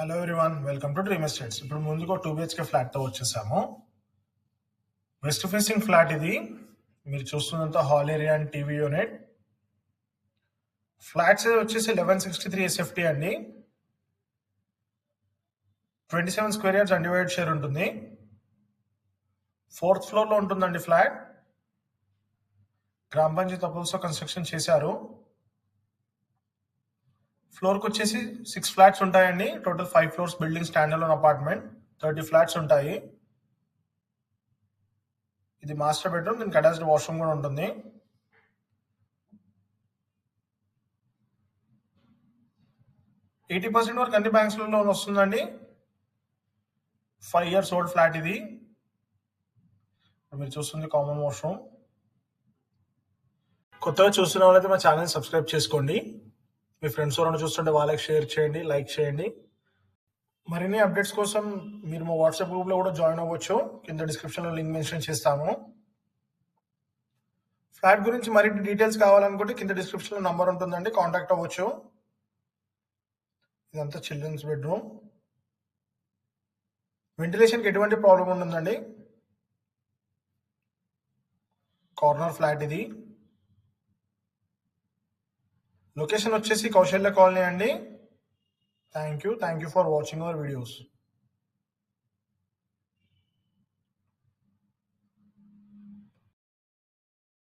Hello everyone, welcome to dream estates. ఇప్పుడు ముందుకు 2 BHK ఫ్లాట్తో వచ్చేసాము. వెస్ట్ ఫేసింగ్ ఫ్లాట్ ఇది. మీరు చూస్తున్నంత hall area and TV unit. Flats వచ్చేసి 1163 SFT అండి. 27 స్క్వేర్ యార్డ్స్ అన్డివైడెడ్ షేర్ ఉంటుంది. 4th ఫ్లోర్లో ఉంటుందండి ఫ్లాట్. గ్రామ పంచాయతీ అప్రూవల్స్తో కన్స్ట్రక్షన్ చేశారు. ఫ్లోర్కి వచ్చేసి 6 ఫ్లాట్స్ ఉంటాయండి. Total 5 floors building, stand alone apartment. 30 flats ఉంటాయి. ఇది మాస్టర్ బెడ్రూమ్, దీనికి అటాచ్డ్ వాష్రూమ్ కూడా ఉంటుంది. %80 వరకు అన్ని బ్యాంక్స్లో లోన్ వస్తుందండి. 5 years ఓల్డ్ ఫ్లాట్ ఇది. మీరు చూస్తుంది కామన్ వాష్రూమ్. కొత్తగా చూస్తున్న వాళ్ళైతే మా ఛానల్ సబ్స్క్రైబ్ చేసుకోండి. మీ ఫ్రెండ్స్ ఎవరైనా చూస్తుంటే వాళ్ళకి షేర్ చేయండి, లైక్ చేయండి. మరిన్ని అప్డేట్స్ కోసం మీరు మా వాట్సాప్ గ్రూప్లో కూడా జాయిన్ అవ్వచ్చు. కింద డిస్క్రిప్షన్లో లింక్ మెన్షన్ చేస్తాము. ఫ్లాట్ గురించి మరిన్ని డీటెయిల్స్ కావాలనుకుంటే కింద డిస్క్రిప్షన్లో నంబర్ ఉంటుందండి, కాంటాక్ట్ అవ్వచ్చు. ఇదంతా చిల్డ్రన్స్ బెడ్రూమ్. వెంటిలేషన్కి ఎటువంటి ప్రాబ్లం ఉండదండి. కార్నర్ ఫ్లాట్ ఇది. లొకేషన్ వచ్చేసి కౌశల్య కాలనీ అండి. Thank you for watching our videos.